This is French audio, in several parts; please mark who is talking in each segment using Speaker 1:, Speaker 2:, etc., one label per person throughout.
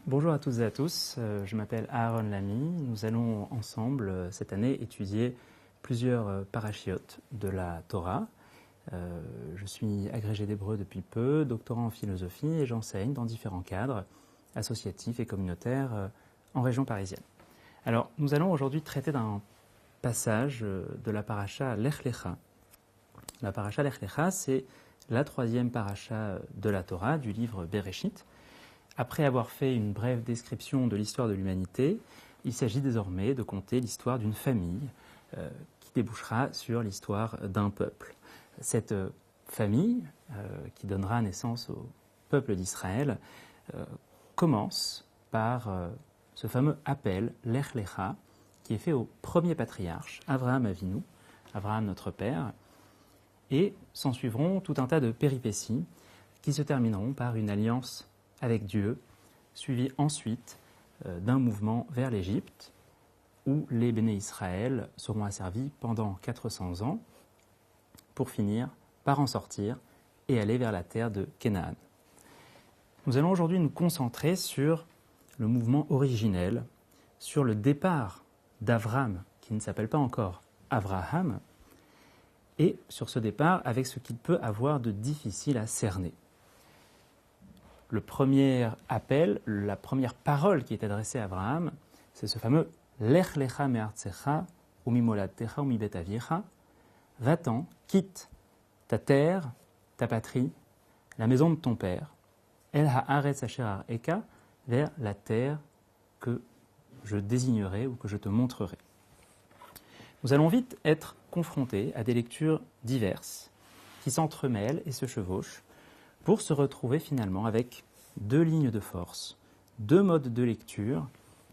Speaker 1: Bonjour à toutes et à tous, je m'appelle Aaron Lamy. Nous allons ensemble cette année étudier plusieurs parachiotes de la Torah. Je suis agrégé d'hébreu depuis peu, doctorant en philosophie et j'enseigne dans différents cadres associatifs et communautaires en région parisienne. Alors, nous allons aujourd'hui traiter d'un passage de la paracha Lech Lecha. La paracha Lech Lecha, c'est la troisième paracha de la Torah, du livre Bereshit. Après avoir fait une brève description de l'histoire de l'humanité, il s'agit désormais de conter l'histoire d'une famille qui débouchera sur l'histoire d'un peuple. Cette famille, qui donnera naissance au peuple d'Israël, commence par ce fameux appel, Lech Lecha, qui est fait au premier patriarche, Avraham Avinu, Avraham notre père, et s'en suivront tout un tas de péripéties qui se termineront par une alliance avec Dieu, suivie ensuite d'un mouvement vers l'Égypte, où les Béné Israël seront asservis pendant 400 ans, pour finir par en sortir et aller vers la terre de Canaan. Nous allons aujourd'hui nous concentrer sur le mouvement originel, sur le départ d'Avram, qui ne s'appelle pas encore Avraham, et sur ce départ avec ce qu'il peut avoir de difficile à cerner. Le premier appel, la première parole qui est adressée à Abraham, c'est ce fameux Lech lecha me'artzecha u'mimoladecha u'mibet aviecha. Va-t'en, quitte ta terre, ta patrie, la maison de ton père, El haaretz asher ar'eka, vers la terre que je désignerai ou que je te montrerai. Nous allons vite être confrontés à des lectures diverses qui s'entremêlent et se chevauchent pour se retrouver finalement avec deux lignes de force, deux modes de lecture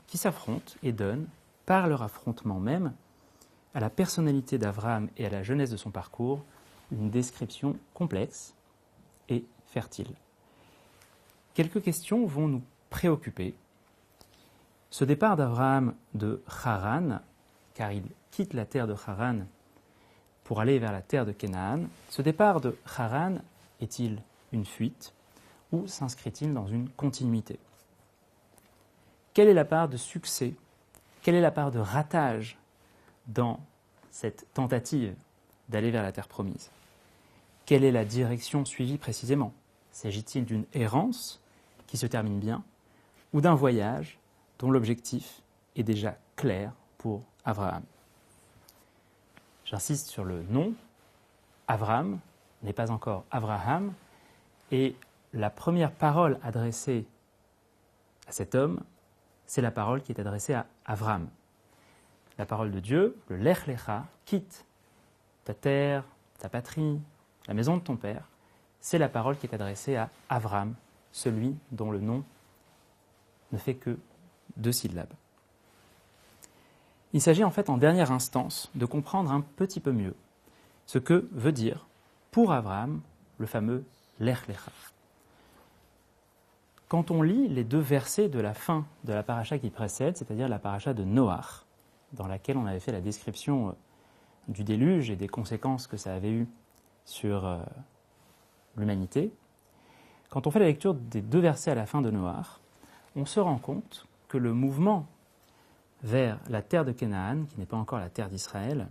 Speaker 1: qui s'affrontent et donnent, par leur affrontement même, à la personnalité d'Avraham et à la jeunesse de son parcours, une description complexe et fertile. Quelques questions vont nous préoccuper. Ce départ d'Avraham de Haran, car il quitte la terre de Haran pour aller vers la terre de Canaan, ce départ de Haran est-il une fuite ou s'inscrit-il dans une continuité? Quelle est la part de succès, quelle est la part de ratage dans cette tentative d'aller vers la terre promise? Quelle est la direction suivie précisément? S'agit-il d'une errance qui se termine bien ou d'un voyage dont l'objectif est déjà clair pour Avraham? J'insiste sur le nom. Avram n'est pas encore Avraham, et la première parole adressée à cet homme, c'est la parole qui est adressée à Avram. La parole de Dieu, le Lech Lecha, quitte ta terre, ta patrie, la maison de ton père, c'est la parole qui est adressée à Avram, celui dont le nom ne fait que 2 syllabes. Il s'agit en fait en dernière instance de comprendre un petit peu mieux ce que veut dire pour Avram le fameux Lech Lecha. Quand on lit les 2 versets de la fin de la paracha qui précède, c'est-à-dire la paracha de Noach, dans laquelle on avait fait la description du déluge et des conséquences que ça avait eues sur l'humanité, quand on fait la lecture des 2 versets à la fin de Noach, on se rend compte que le mouvement vers la terre de Canaan, qui n'est pas encore la terre d'Israël,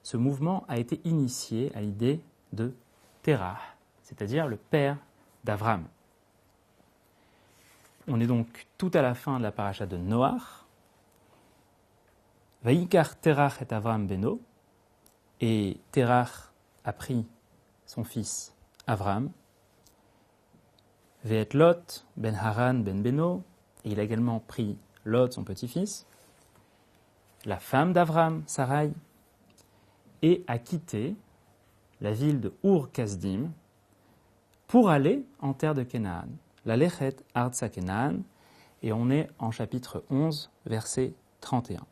Speaker 1: ce mouvement a été initié à l'idée de Terah, c'est-à-dire le père d'Avram. On est donc tout à la fin de la paracha de Noach. Vayikar Terach et Avram beno, et Terach a pris son fils Avram. Ve'et Lot ben Haran ben Beno, et il a également pris Lot, son petit-fils, la femme d'Avram, Sarai, et a quitté la ville de Ur-Kasdim pour aller en terre de Canaan, la Lechet Artsa Canaan, et on est en chapitre 11, verset 31.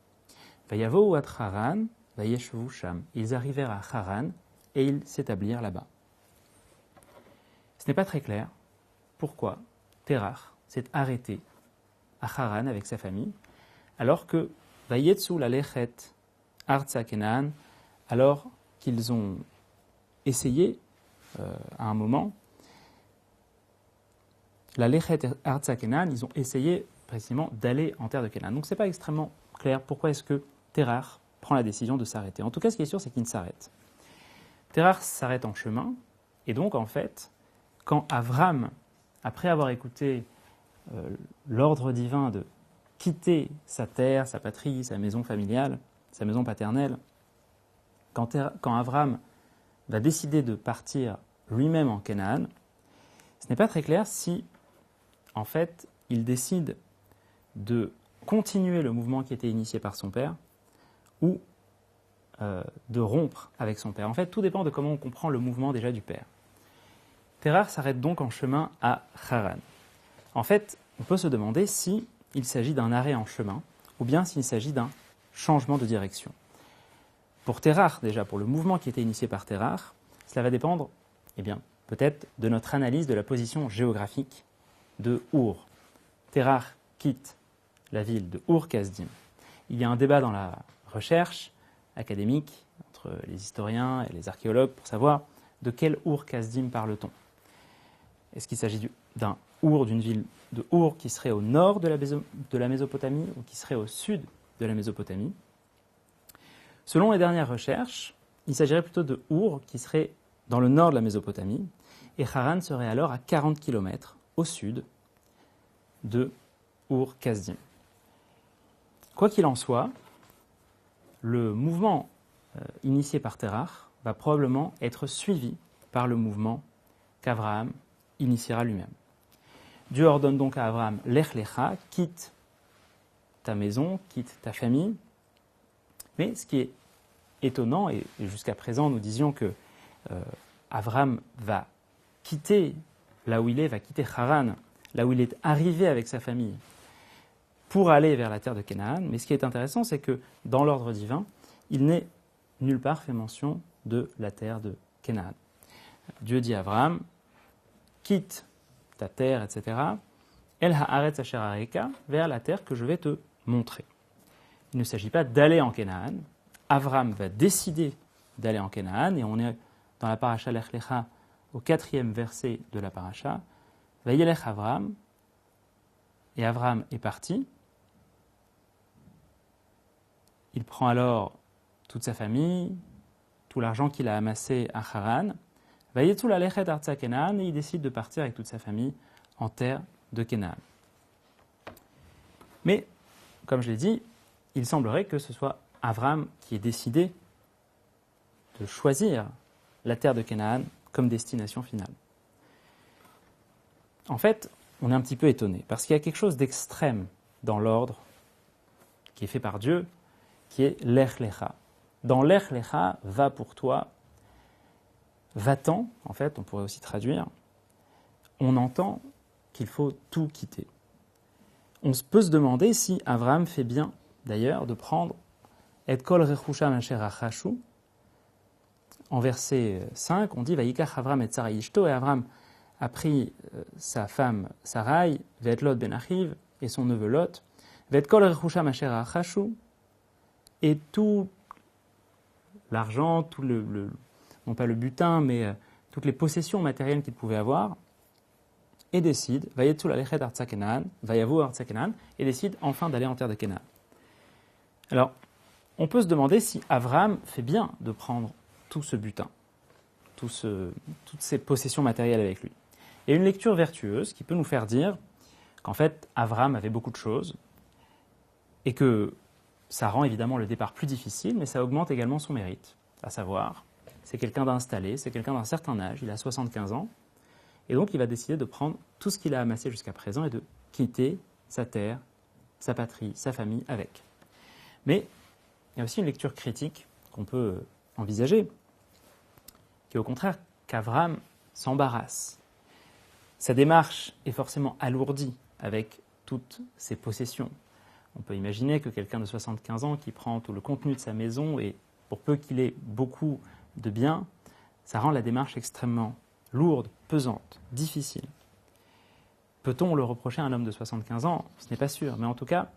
Speaker 1: Vayavo at Haran, vayeshvu sham. Ils arrivèrent à Haran et ils s'établirent là-bas. Ce n'est pas très clair pourquoi Terach s'est arrêté à Haran avec sa famille, alors que Vayetsu la Lechet Artsa Canaan, alors qu'ils ont essayé à un moment, la Lechet Artsa Kenan, ils ont essayé précisément d'aller en terre de Canaan. Donc ce n'est pas extrêmement clair pourquoi est-ce que Terach prend la décision de s'arrêter. En tout cas, ce qui est sûr, c'est qu'il ne s'arrête. Terach s'arrête en chemin, et donc en fait, quand Avram, après avoir écouté l'ordre divin de quitter sa terre, sa patrie, sa maison familiale, sa maison paternelle, quand Avram va décider de partir lui-même en Canaan, ce n'est pas très clair si, en fait, il décide de continuer le mouvement qui était initié par son père ou de rompre avec son père. En fait, tout dépend de comment on comprend le mouvement déjà du père. Terach s'arrête donc en chemin à Haran. En fait, on peut se demander si il s'agit d'un arrêt en chemin ou bien s'il s'agit d'un changement de direction. Pour Terach, déjà, pour le mouvement qui était initié par Terach, cela va dépendre, eh bien, peut-être de notre analyse de la position géographique de Our. Terach quitte la ville de Ur-Kasdim. Il y a un débat dans la recherche académique entre les historiens et les archéologues pour savoir de quel Ur-Kasdim parle-t-on. Est-ce qu'il s'agit d'un Our, d'une ville de Our qui serait au nord de la Mésopotamie ou qui serait au sud de la Mésopotamie? Selon les dernières recherches, il s'agirait plutôt de Our qui serait dans le nord de la Mésopotamie, et Haran serait alors à 40 km au sud de Ur-Kasdim. Quoi qu'il en soit, le mouvement initié par Terach va probablement être suivi par le mouvement qu'Abraham initiera lui-même. Dieu ordonne donc à Abraham, Lech Lecha, quitte ta maison, quitte ta famille. Mais ce qui est étonnant, et jusqu'à présent nous disions que Abraham va quitter là où il est, va quitter Haran, là où il est arrivé avec sa famille, pour aller vers la terre de Canaan. Mais ce qui est intéressant, c'est que dans l'ordre divin, il n'est nulle part fait mention de la terre de Canaan. Dieu dit à Abraham, quitte ta terre, etc., El haaretz asher areka, vers la terre que je vais te montrer. Il ne s'agit pas d'aller en Canaan. Abraham va décider d'aller en Canaan, et on est dans la paracha Lech Lecha, au 4e verset de la paracha. Vayelech Abraham, et Abraham est parti. Il prend alors toute sa famille, tout l'argent qu'il a amassé à Haran, Vayetzul alechet artsa Kenaan, et il décide de partir avec toute sa famille en terre de Canaan. Mais, comme je l'ai dit, il semblerait que ce soit Abraham qui ait décidé de choisir la terre de Canaan comme destination finale. En fait, on est un petit peu étonné, parce qu'il y a quelque chose d'extrême dans l'ordre qui est fait par Dieu, qui est Lech Lecha. Dans Lech Lecha, va pour toi, va-t'en, en fait, on pourrait aussi traduire, on entend qu'il faut tout quitter. On peut se demander si Abraham fait bien, d'ailleurs, de prendre Et kol rechusha asher achashu. En verset 5, on dit Vayikach Avram et Sarai ishto, et Avram a pris sa femme Sarai, Ve'et Lot ben Achiv, et son neveu Lot, Ve'et kol rechusha asher achashu, et tout l'argent, tout non pas le butin, mais toutes les possessions matérielles qu'il pouvait avoir, et décide, Vayetzul alechet artsa Kenaan, Vayavu artsa Kenaan, et décide enfin d'aller en terre de Canaan. Alors, on peut se demander si Avram fait bien de prendre tout ce butin, toutes ces possessions matérielles avec lui. Il y a une lecture vertueuse qui peut nous faire dire qu'en fait, Avram avait beaucoup de choses, et que ça rend évidemment le départ plus difficile, mais ça augmente également son mérite. À savoir, c'est quelqu'un d'installé, c'est quelqu'un d'un certain âge, il a 75 ans, et donc il va décider de prendre tout ce qu'il a amassé jusqu'à présent et de quitter sa terre, sa patrie, sa famille avec. Mais il y a aussi une lecture critique qu'on peut envisager, qui est au contraire qu'Avram s'embarrasse. Sa démarche est forcément alourdie avec toutes ses possessions. On peut imaginer que quelqu'un de 75 ans qui prend tout le contenu de sa maison, et pour peu qu'il ait beaucoup de biens, ça rend la démarche extrêmement lourde, pesante, difficile. Peut-on le reprocher à un homme de 75 ans ? Ce n'est pas sûr, mais en tout cas,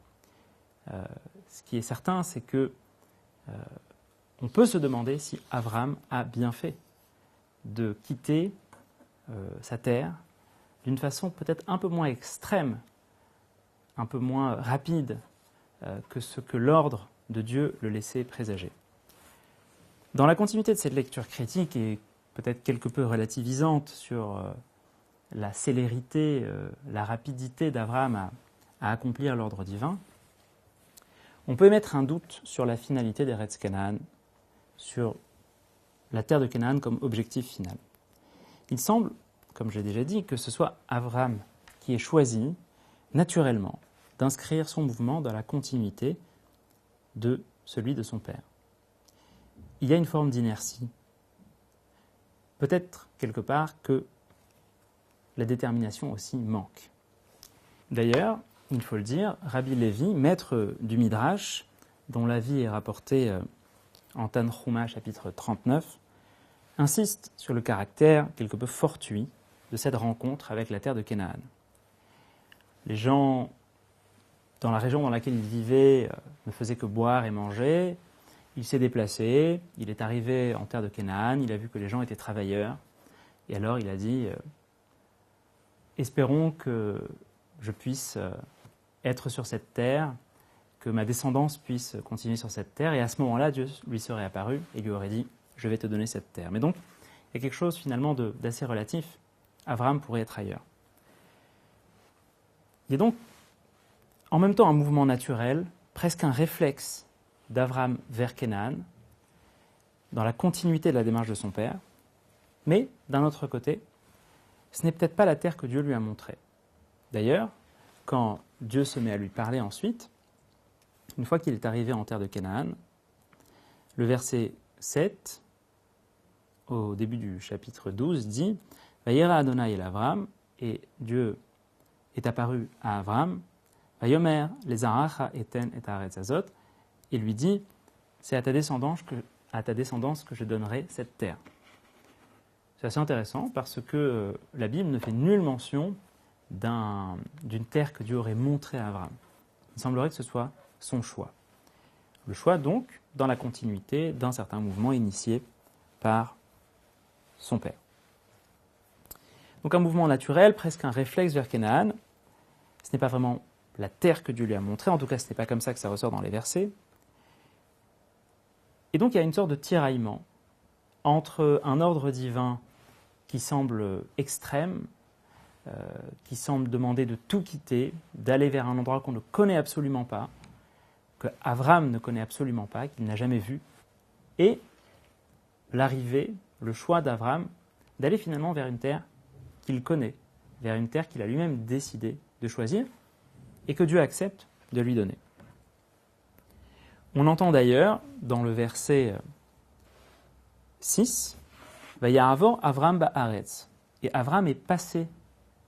Speaker 1: ce qui est certain, c'est que on peut se demander si Avram a bien fait de quitter sa terre d'une façon peut-être un peu moins extrême, un peu moins rapide que ce que l'ordre de Dieu le laissait présager. Dans la continuité de cette lecture critique et peut-être quelque peu relativisante sur la célérité, la rapidité d'Abraham à accomplir l'ordre divin, on peut émettre un doute sur la finalité d'Eretz Canaan, sur la terre de Canaan comme objectif final. Il semble, comme j'ai déjà dit, que ce soit Abraham qui ait choisi, naturellement, d'inscrire son mouvement dans la continuité de celui de son père. Il y a une forme d'inertie. Peut-être, quelque part, que la détermination aussi manque. D'ailleurs, il faut le dire, Rabbi Lévi, maître du Midrash, dont l'avis est rapporté en Tanchuma, chapitre 39, insiste sur le caractère quelque peu fortuit de cette rencontre avec la terre de Canaan. Les gens, dans la région dans laquelle il vivait, ne faisaient que boire et manger. Il s'est déplacé, il est arrivé en terre de Canaan, il a vu que les gens étaient travailleurs, et alors il a dit « Espérons que je puisse être sur cette terre, que ma descendance puisse continuer sur cette terre. » Et à ce moment-là, Dieu lui serait apparu et lui aurait dit « Je vais te donner cette terre. » Mais donc, il y a quelque chose finalement d'assez relatif. Abraham pourrait être ailleurs. Il y a donc en même temps un mouvement naturel, presque un réflexe d'Abraham vers Canaan, dans la continuité de la démarche de son père, mais d'un autre côté, ce n'est peut-être pas la terre que Dieu lui a montrée. D'ailleurs, quand Dieu se met à lui parler ensuite, une fois qu'il est arrivé en terre de Canaan, le verset 7, au début du chapitre 12, dit « Vayera Adonai el Avram » et Dieu est apparu à Avram, « Vayomer les aracha eten et haaretz azot » et lui dit « C'est à ta descendance que je donnerai cette terre. » C'est assez intéressant parce que la Bible ne fait nulle mention d'une terre que Dieu aurait montrée à Abraham. Il semblerait que ce soit son choix. Le choix donc dans la continuité d'un certain mouvement initié par son père. Donc un mouvement naturel, presque un réflexe vers Canaan. Ce n'est pas vraiment la terre que Dieu lui a montrée, en tout cas ce n'est pas comme ça que ça ressort dans les versets. Et donc il y a une sorte de tiraillement entre un ordre divin qui semble extrême, qui semble demander de tout quitter, d'aller vers un endroit qu'on ne connaît absolument pas, que Avram ne connaît absolument pas, qu'il n'a jamais vu, et l'arrivée, le choix d'Avram d'aller finalement vers une terre qu'il connaît, vers une terre qu'il a lui-même décidé de choisir et que Dieu accepte de lui donner. On entend d'ailleurs dans le verset 6, « Vaya'avor Avram ba'aretz » et Avram est passé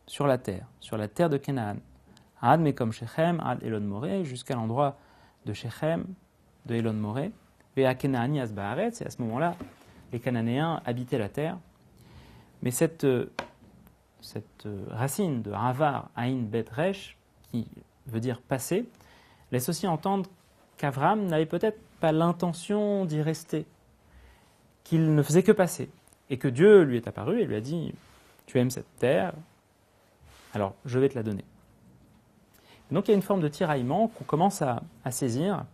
Speaker 1: sur la terre de Canaan, Ad Mekom Shechem, Ad Elon Moré, jusqu'à l'endroit de Shechem, de Elon Moré, Ve'a Kenaani Az Ba'aretz, et à ce moment-là, les Cananéens habitaient la terre. Mais cette racine de Avar, Aïn, Bet, Resh, qui veut dire passer, laisse aussi entendre qu'Avram n'avait peut-être pas l'intention d'y rester, qu'il ne faisait que passer, et que Dieu lui est apparu et lui a dit « Tu aimes cette terre, alors je vais te la donner ». Donc il y a une forme de tiraillement qu'on commence à saisir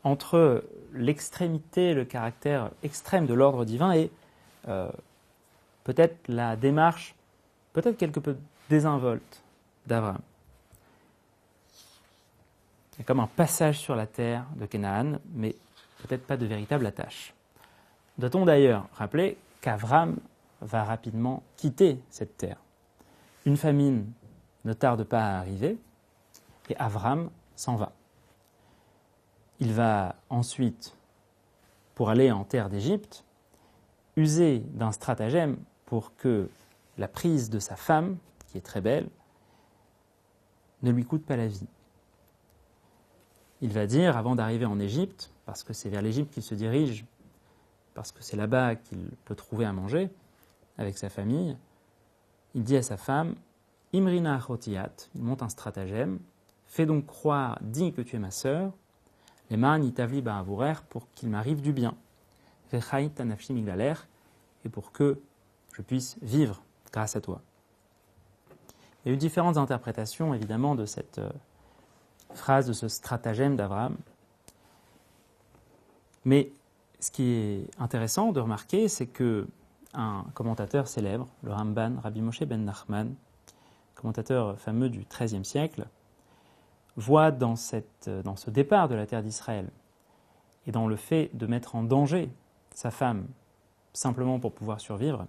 Speaker 1: entre l'extrémité, le caractère extrême de l'ordre divin et peut-être la démarche, peut-être quelque peu désinvolte d'Abraham. Il y a comme un passage sur la terre de Canaan, mais peut-être pas de véritable attache. Doit-on d'ailleurs rappeler qu'Abraham va rapidement quitter cette terre. Une famine ne tarde pas à arriver et Abraham s'en va. Il va ensuite, pour aller en terre d'Égypte, user d'un stratagème pour que la prise de sa femme, qui est très belle, ne lui coûte pas la vie. Il va dire, avant d'arriver en Égypte, parce que c'est vers l'Égypte qu'il se dirige, parce que c'est là-bas qu'il peut trouver à manger avec sa famille, il dit à sa femme, Imrina Chotiat, il monte un stratagème, fais donc croire, dis que tu es ma sœur, les man itavli ba'avourer, pour qu'il m'arrive du bien, vechait tanafshi miglaler, et pour que je puisse vivre grâce à toi. Il y a eu différentes interprétations, évidemment, de cette phrase, de ce stratagème d'Abraham. Mais ce qui est intéressant de remarquer, c'est qu'un commentateur célèbre, le Ramban, Rabbi Moshe ben Nachman, commentateur fameux du XIIIe siècle, voit dans ce départ de la terre d'Israël et dans le fait de mettre en danger sa femme simplement pour pouvoir survivre,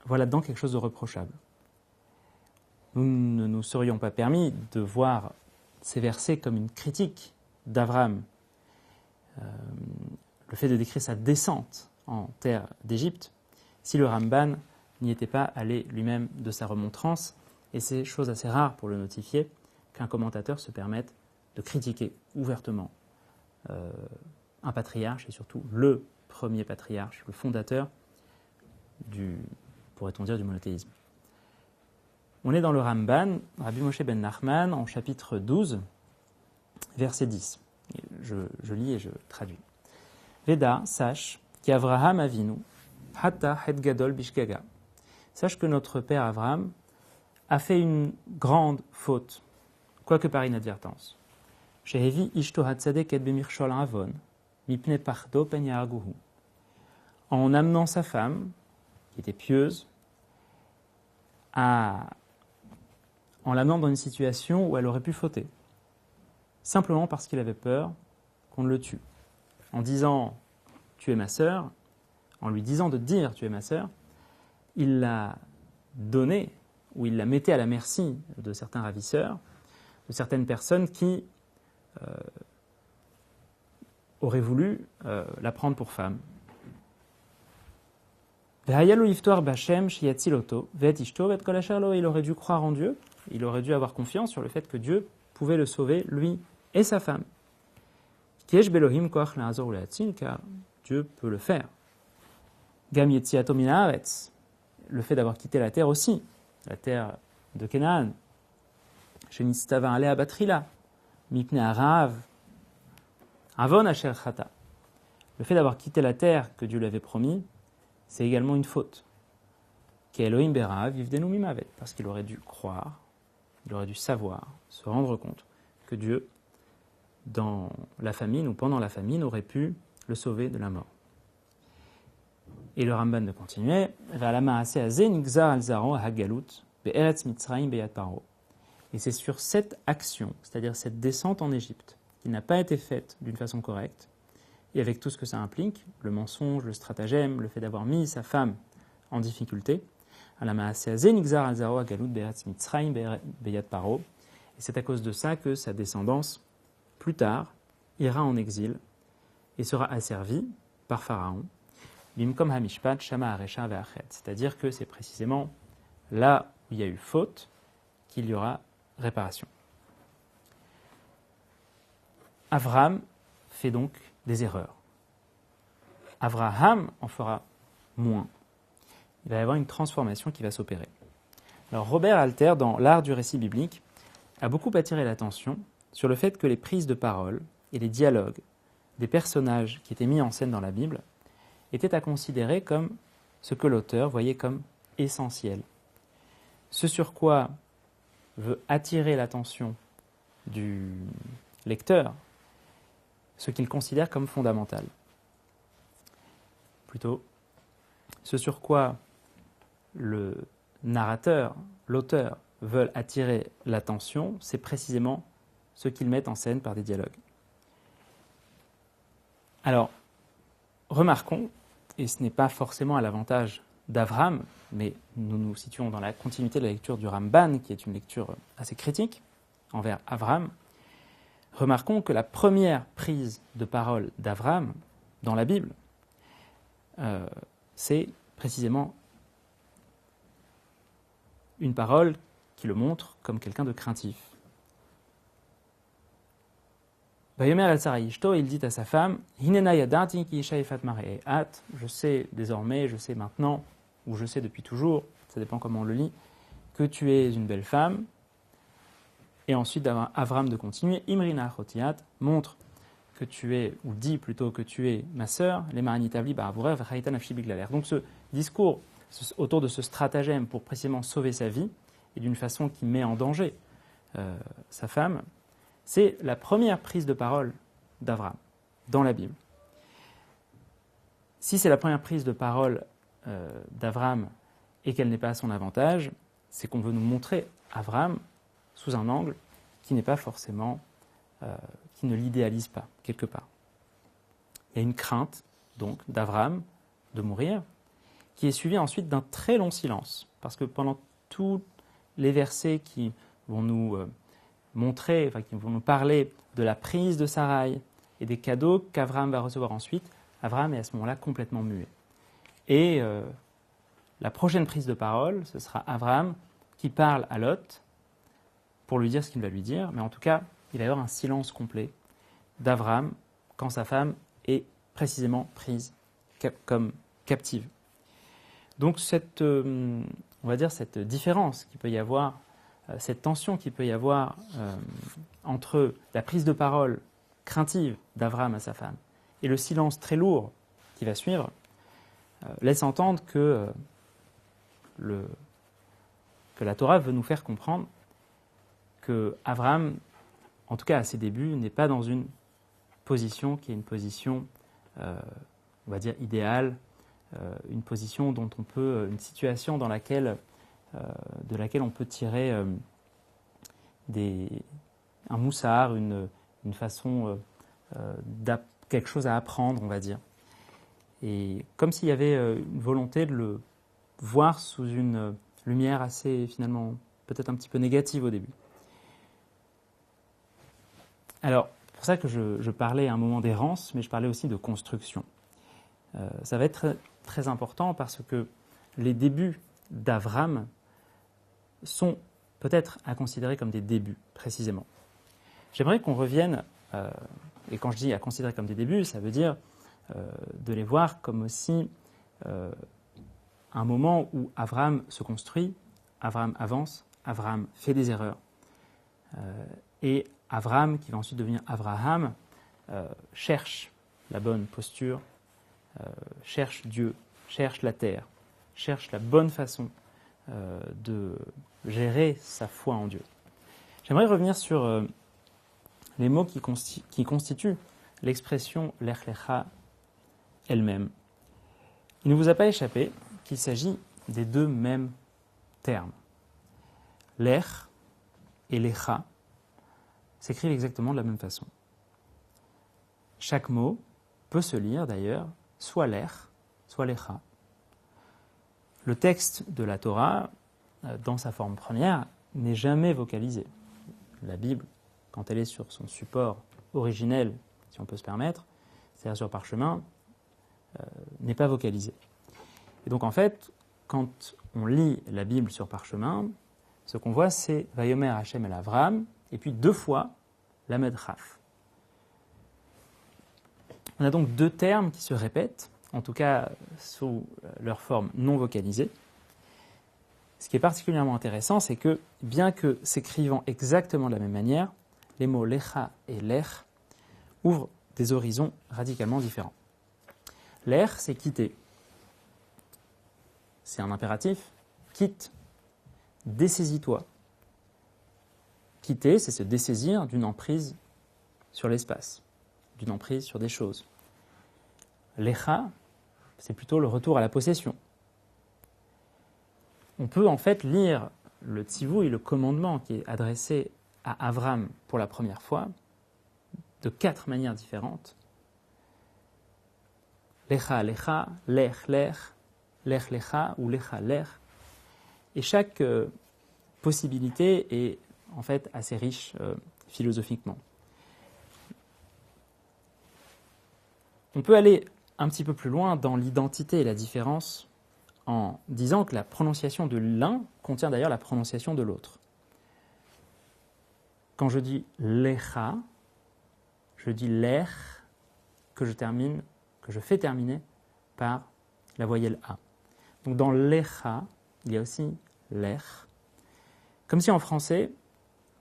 Speaker 1: voilà dedans quelque chose de reprochable. Nous ne nous serions pas permis de voir ces versets comme une critique d'Abraham. Le fait de décrire sa descente en terre d'Égypte, si le Ramban n'y était pas allé lui-même de sa remontrance, et c'est chose assez rare pour le notifier qu'un commentateur se permette de critiquer ouvertement un patriarche, et surtout le premier patriarche, le fondateur pourrait-on dire, du monothéisme. On est dans le Ramban, Rabbi Moshe ben Nachman, en chapitre 12, verset 10. Je lis et je traduis. Veda, sache qu'Avraham Avinu, Hatta het gadol bishgaga. Sache que notre père Avraham a fait une grande faute, quoique par inadvertance. Shehevi ishto hatzadek et bemirshol avon, mipne pardo pen yarguhu. En amenant sa femme, qui était pieuse, en l'amenant dans une situation où elle aurait pu fauter, simplement parce qu'il avait peur qu'on ne le tue. En disant « tu es ma sœur », en lui disant de dire « tu es ma sœur », il l'a donnée, ou il la mettait à la merci de certains ravisseurs, de certaines personnes qui auraient voulu la prendre pour femme. Il aurait dû croire en Dieu, il aurait dû avoir confiance sur le fait que Dieu pouvait le sauver, lui et sa femme. Car Dieu peut le faire. Le fait d'avoir quitté la terre aussi, la terre de Canaan. Le fait d'avoir quitté la terre que Dieu lui avait promis, c'est également une faute. Parce qu'il aurait dû croire, il aurait dû savoir, se rendre compte que Dieu, dans la famine ou pendant la famine, aurait pu le sauver de la mort. Et le Ramban de continuer, et c'est sur cette action, c'est-à-dire cette descente en Égypte, qui n'a pas été faite d'une façon correcte, et avec tout ce que ça implique, le mensonge, le stratagème, le fait d'avoir mis sa femme en difficulté, et c'est à cause de ça que sa descendance, plus tard, ira en exil et sera asservie par Pharaon, c'est-à-dire que c'est précisément là où il y a eu faute qu'il y aura réparation. Avraham fait donc des erreurs. Avraham en fera moins. Il va y avoir une transformation qui va s'opérer. Alors Robert Alter, dans L'art du récit biblique, a beaucoup attiré l'attention sur le fait que les prises de parole et les dialogues des personnages qui étaient mis en scène dans la Bible étaient à considérer comme ce que l'auteur voyait comme essentiel. Ce sur quoi veut attirer l'attention du lecteur, ce qu'il considère comme fondamental. Plutôt, ce sur quoi le narrateur, l'auteur, veulent attirer l'attention, c'est précisément ce qu'ils mettent en scène par des dialogues. Alors, remarquons, et ce n'est pas forcément à l'avantage d'Avraham, mais nous nous situons dans la continuité de la lecture du Ramban, qui est une lecture assez critique envers Avraham, remarquons que la première prise de parole d'Avraham dans la Bible, c'est précisément une parole qui le montre comme quelqu'un de craintif. Vayomer el Sarai ishto, il dit à sa femme, Hinena yadarti ki isha ifat mar'e at, je sais désormais, je sais maintenant, ou je sais depuis toujours, ça dépend comment on le lit, que tu es une belle femme. Et ensuite, Avraham de continuer, Imrina chotiat, montre que tu es, ou dis plutôt que tu es ma sœur, les maranitavli ba'avorer v'chayta nafshi biglaler. Donc ce discours autour de ce stratagème pour précisément sauver sa vie, et d'une façon qui met en danger sa femme, c'est la première prise de parole d'Abraham dans la Bible. Si c'est la première prise de parole d'Abraham et qu'elle n'est pas à son avantage, c'est qu'on veut nous montrer Abraham sous un angle qui n'est pas forcément, qui ne l'idéalise pas, quelque part. Il y a une crainte, donc, d'Abraham de mourir, qui est suivie ensuite d'un très long silence, parce que pendant tous les versets qui vont nous montrer, qui vont nous parler de la prise de Sarai et des cadeaux qu'Abraham va recevoir ensuite, Abraham est à ce moment-là complètement muet. Et la prochaine prise de parole, ce sera Abraham qui parle à Lot pour lui dire ce qu'il va lui dire, mais en tout cas, il va y avoir un silence complet d'Abraham quand sa femme est précisément prise comme captive. Donc on va dire cette différence qu'il peut y avoir, cette tension qu'il peut y avoir entre la prise de parole craintive d'Abraham à sa femme et le silence très lourd qui va suivre, laisse entendre que la Torah veut nous faire comprendre que Abraham, en tout cas à ses débuts, n'est pas dans une position qui est une position, on va dire, idéale, une position dont on peut, une situation dans laquelle, de laquelle on peut tirer un moussard, une façon, quelque chose à apprendre, on va dire. Et comme s'il y avait une volonté de le voir sous une lumière assez, finalement, peut-être un petit peu négative au début. Alors, c'est pour ça que je parlais à un moment d'errance, mais je parlais aussi de construction. Ça va être très, très important parce que les débuts d'Abraham sont peut-être à considérer comme des débuts, précisément. J'aimerais qu'on revienne, et quand je dis à considérer comme des débuts, ça veut dire de les voir comme aussi un moment où Abraham se construit, Abraham avance, Abraham fait des erreurs. Et Abraham, qui va ensuite devenir Abraham, cherche la bonne posture, cherche Dieu, cherche la terre, cherche la bonne façon de gérer sa foi en Dieu. J'aimerais revenir sur les mots qui constituent l'expression Lech Lecha elle-même. Il ne vous a pas échappé qu'il s'agit des deux mêmes termes. Lech et Lecha s'écrivent exactement de la même façon. Chaque mot peut se lire d'ailleurs soit Lech, soit Lecha. Le texte de la Torah, dans sa forme première, n'est jamais vocalisé. La Bible, quand elle est sur son support originel, si on peut se permettre, c'est-à-dire sur parchemin, n'est pas vocalisée. Et donc en fait, quand on lit la Bible sur parchemin, ce qu'on voit c'est Vayomer Hashem el Avram, et puis deux fois Lamed Chaf. On a donc deux termes qui se répètent, en tout cas sous leur forme non vocalisée. Ce qui est particulièrement intéressant, c'est que, bien que s'écrivant exactement de la même manière, les mots Lecha et Lech ouvrent des horizons radicalement différents. Lech, c'est quitter. C'est un impératif. Quitte. Dessaisis-toi. Quitter, c'est se dessaisir d'une emprise sur l'espace, d'une emprise sur des choses. Lecha, c'est plutôt le retour à la possession. On peut en fait lire le tzivouï, le commandement qui est adressé à Avram pour la première fois, de 4 manières différentes. Lecha, Lecha, Lech, Lech, Lech, Lecha ou Lecha, Lech. Et chaque possibilité est en fait assez riche philosophiquement. On peut aller un petit peu plus loin dans l'identité et la différence en disant que la prononciation de l'un contient d'ailleurs la prononciation de l'autre. Quand je dis Lecha, je dis Lech que je fais terminer par la voyelle A. Donc dans Lecha, il y a aussi Lech. Comme si en français,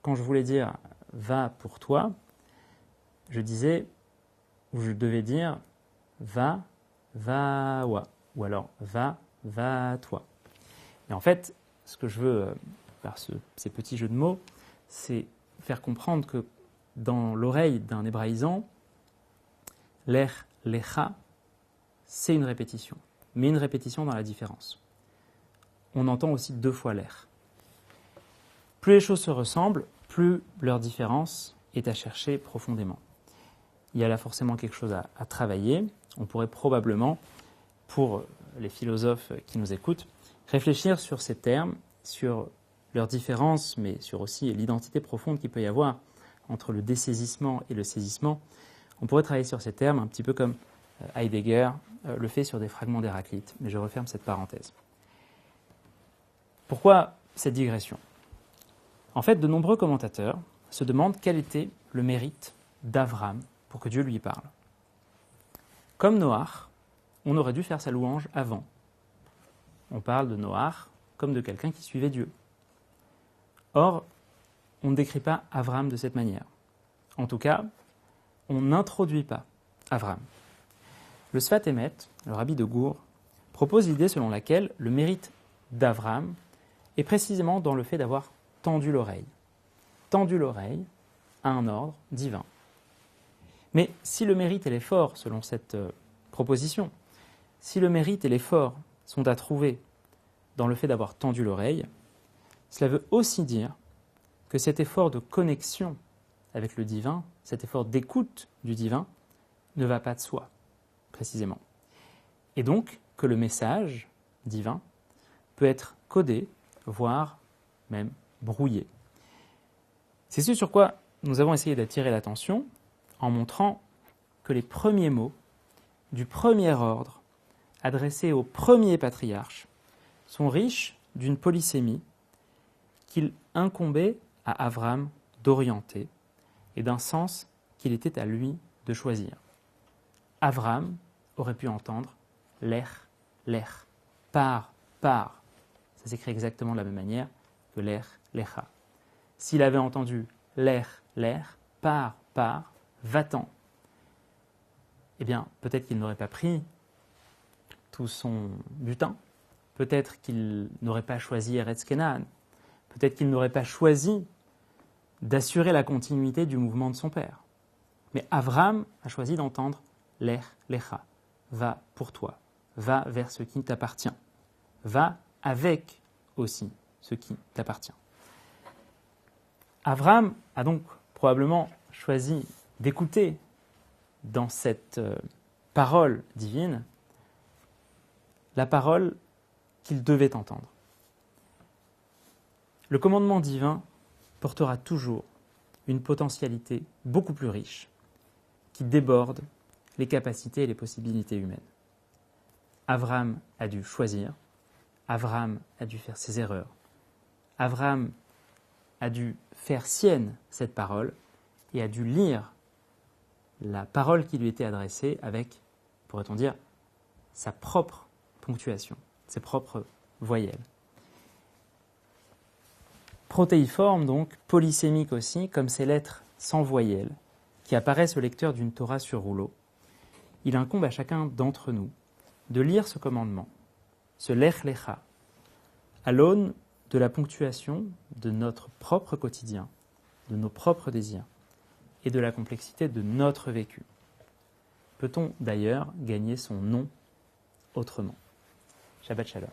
Speaker 1: quand je voulais dire va pour toi, je disais où je devais dire va, va-wa, ou alors va, va-toi. Et en fait, ce que je veux, par ces petits jeux de mots, c'est faire comprendre que dans l'oreille d'un hébraïsant, l'er, lecha, c'est une répétition, mais une répétition dans la différence. On entend aussi 2 fois l'air. Plus les choses se ressemblent, plus leur différence est à chercher profondément. Il y a là forcément quelque chose à travailler. On pourrait probablement, pour les philosophes qui nous écoutent, réfléchir sur ces termes, sur leurs différences, mais sur aussi l'identité profonde qu'il peut y avoir entre le dessaisissement et le saisissement. On pourrait travailler sur ces termes un petit peu comme Heidegger le fait sur des fragments d'Héraclite, mais je referme cette parenthèse. Pourquoi cette digression ? En fait, de nombreux commentateurs se demandent quel était le mérite d'Avram pour que Dieu lui parle. Comme Noach, on aurait dû faire sa louange avant. On parle de Noach comme de quelqu'un qui suivait Dieu. Or, on ne décrit pas Avram de cette manière. En tout cas, on n'introduit pas Avram. Le Sfat Emet, le rabbi de Gour, propose l'idée selon laquelle le mérite d'Avram est précisément dans le fait d'avoir tendu l'oreille. Tendu l'oreille à un ordre divin. Mais si le mérite et l'effort, selon cette proposition, si le mérite et l'effort sont à trouver dans le fait d'avoir tendu l'oreille, cela veut aussi dire que cet effort de connexion avec le divin, cet effort d'écoute du divin, ne va pas de soi, précisément. Et donc que le message divin peut être codé, voire même brouillé. C'est ce sur quoi nous avons essayé d'attirer l'attention en montrant que les premiers mots du premier ordre adressés au premier patriarche sont riches d'une polysémie qu'il incombait à Avram d'orienter et d'un sens qu'il était à lui de choisir. Avram aurait pu entendre l'er, par. Ça s'écrit exactement de la même manière que l'er, lecha. S'il avait entendu l'er, par, va-t'en, eh bien, peut-être qu'il n'aurait pas pris tout son butin, peut-être qu'il n'aurait pas choisi Eretz Kenan, peut-être qu'il n'aurait pas choisi d'assurer la continuité du mouvement de son père. Mais Avram a choisi d'entendre l'er, lecha, va pour toi, va vers ce qui t'appartient, va avec aussi ce qui t'appartient. Avram a donc probablement choisi d'écouter dans cette parole divine la parole qu'il devait entendre. Le commandement divin portera toujours une potentialité beaucoup plus riche qui déborde les capacités et les possibilités humaines. Avram a dû choisir, Avram a dû faire ses erreurs, Avram a dû faire sienne cette parole et a dû lire la parole qui lui était adressée avec, pourrait-on dire, sa propre ponctuation, ses propres voyelles. Protéiforme donc, polysémique aussi, comme ces lettres sans voyelles qui apparaissent au lecteur d'une Torah sur rouleau, il incombe à chacun d'entre nous de lire ce commandement, ce lech lecha, à l'aune de la ponctuation de notre propre quotidien, de nos propres désirs et de la complexité de notre vécu. Peut-on d'ailleurs gagner son nom autrement ? Shabbat Shalom.